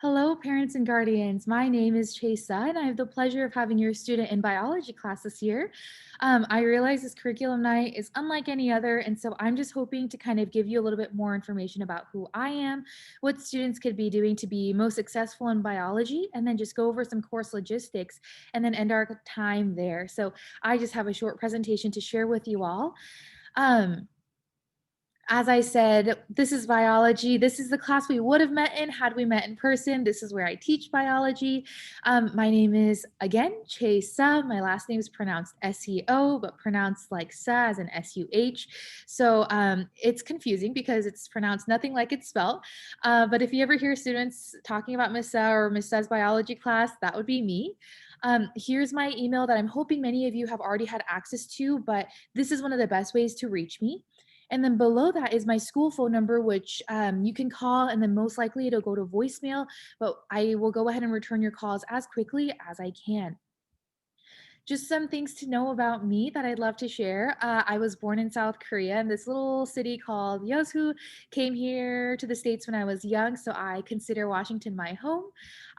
Hello, parents and guardians. My name is Chesa, and I have the pleasure of having your student in biology class this year. I realize this curriculum night is unlike any other, and so I'm just hoping to kind of give you a little bit more information about who I am, what students could be doing to be most successful in biology, and then just go over some course logistics and then end our time there. So I just have a short presentation to share with you all. Um, as I said, this is biology. This is the class we would have met in had we met in person. This is where I teach biology. My name is, again, Chesa. My last name is pronounced S-E-O, but pronounced like Sa as an S-U-H. So it's confusing because it's pronounced nothing like it's spelled. But if you ever hear students talking about Miss Sa or Miss Sa's biology class, that would be me. Here's my email that I'm hoping many of you have already had access to, but this is one of the best ways to reach me. And then below that is my school phone number, which you can call, and then most likely it'll go to voicemail, but I will go ahead and return your calls as quickly as I can. Just some things to know about me that I'd love to share. I was born in South Korea in this little city called Yeosu. Came here to the States when I was young, so I consider Washington my home.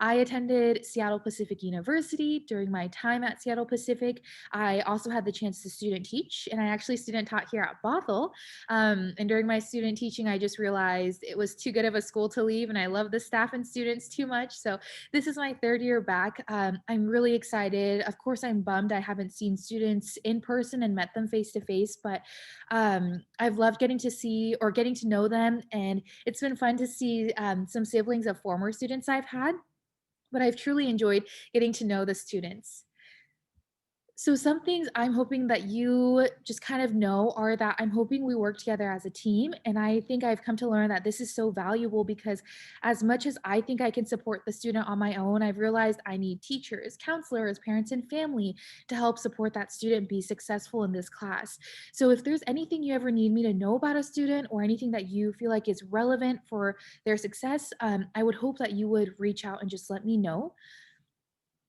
I attended Seattle Pacific University during my time at Seattle Pacific. I also had the chance to student teach, and I actually student taught here at Bothell. And during my student teaching, I just realized it was too good of a school to leave, and I love the staff and students too much. So this is my third year back. I'm really excited. Of course, I'm bummed I haven't seen students in person and met them face to face, but I've loved getting to see or getting to know them. And it's been fun to see some siblings of former students I've had, but I've truly enjoyed getting to know the students. So some things I'm hoping that you just kind of know are that I'm hoping we work together as a team. And I think I've come to learn that this is so valuable because as much as I think I can support the student on my own, I've realized I need teachers, counselors, parents, and family to help support that student be successful in this class. So if there's anything you ever need me to know about a student or anything that you feel like is relevant for their success, I would hope that you would reach out and just let me know.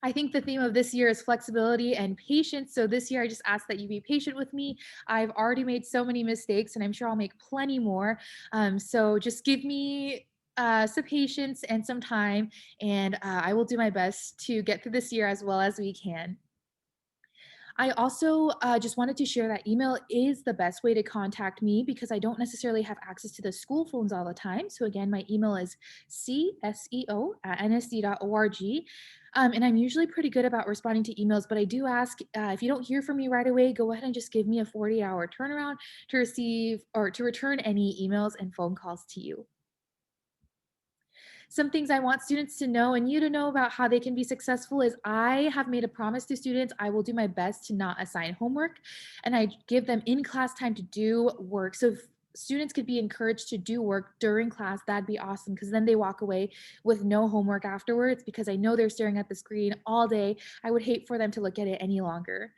I think the theme of this year is flexibility and patience. So this year, I just ask that you be patient with me. I've already made so many mistakes, and I'm sure I'll make plenty more. So just give me some patience and some time, and I will do my best to get through this year as well as we can. I also just wanted to share that email is the best way to contact me because I don't necessarily have access to the school phones all the time. So again, my email is cseo@nsd.org. And I'm usually pretty good about responding to emails, but I do ask if you don't hear from me right away, go ahead and just give me a 40-hour turnaround to receive or to return any emails and phone calls to you. Some things I want students to know and you to know about how they can be successful is I have made a promise to students I will do my best to not assign homework and I give them in class time to do work. So if students could be encouraged to do work during class, that'd be awesome because then they walk away with no homework afterwards because I know they're staring at the screen all day. I would hate for them to look at it any longer.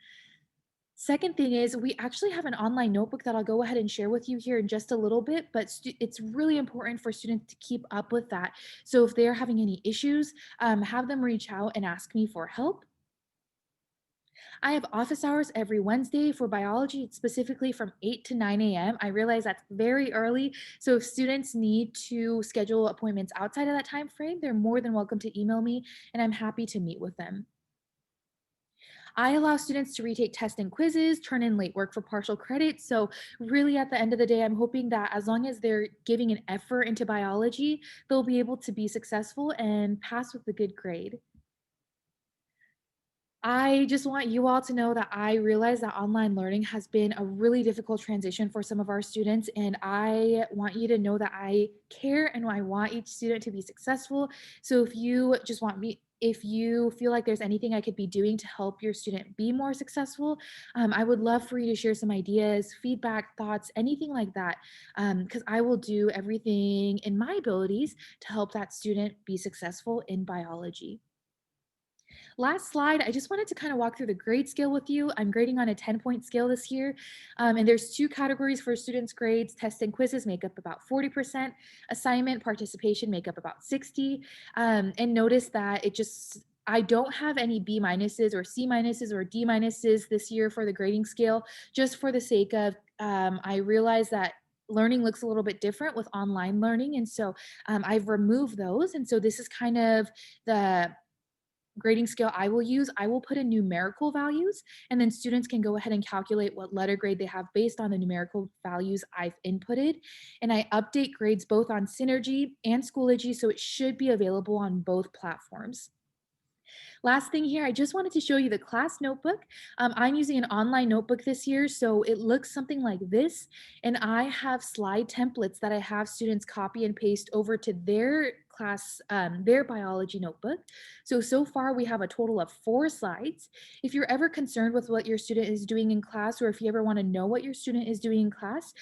Second thing is we actually have an online notebook that I'll go ahead and share with you here in just a little bit, but it's really important for students to keep up with that. So if they're having any issues, have them reach out and ask me for help. I have office hours every Wednesday for biology, specifically from 8 to 9 a.m. I realize that's very early. So if students need to schedule appointments outside of that time frame, they're more than welcome to email me and I'm happy to meet with them. I allow students to retake tests and quizzes, turn in late work for partial credit. So, really, at the end of the day, I'm hoping that as long as they're giving an effort into biology, they'll be able to be successful and pass with a good grade. I just want you all to know that I realize that online learning has been a really difficult transition for some of our students. And I want you to know that I care and I want each student to be successful. So if you just want me, if you feel like there's anything I could be doing to help your student be more successful, I would love for you to share some ideas, feedback, thoughts, anything like that. Because I will do everything in my abilities to help that student be successful in biology. Last slide, I just wanted to kind of walk through the grade scale with you. I'm grading on a 10-point scale this year. And there's two categories for students' grades. Tests and quizzes make up about 40%. Assignment participation make up about 60. And notice that I don't have any B minuses or C minuses or D minuses this year for the grading scale, just for the sake of I realize that learning looks a little bit different with online learning. And so I've removed those. And so this is kind of the grading scale I will use. I will put in numerical values, and then students can go ahead and calculate what letter grade they have based on the numerical values I've inputted. And I update grades both on Synergy and Schoology, so it should be available on both platforms. Last thing here, I just wanted to show you the class notebook. I'm using an online notebook this year, so it looks something like this. And I have slide templates that I have students copy and paste over to their class, their biology notebook. So far we have a total of 4 slides. If you're ever concerned with what your student is doing in class, or if you ever want to know what your student is doing in class,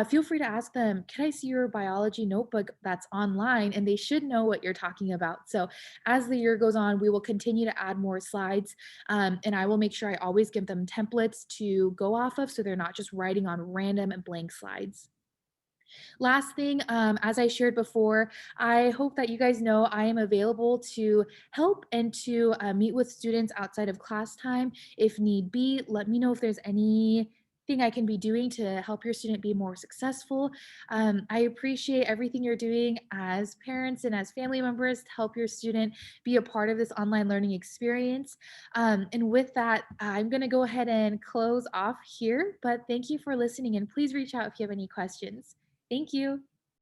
feel free to ask them, can I see your biology notebook that's online? And they should know what you're talking about. So as the year goes on, we will continue to add more slides, and I will make sure I always give them templates to go off of so they're not just writing on random and blank slides. Last thing, as I shared before, I hope that you guys know I am available to help and to meet with students outside of class time if need be. Let me know if there's anything I can be doing to help your student be more successful. I appreciate everything you're doing as parents and as family members to help your student be a part of this online learning experience. And with that, I'm going to go ahead and close off here, but thank you for listening, and please reach out if you have any questions. Thank you.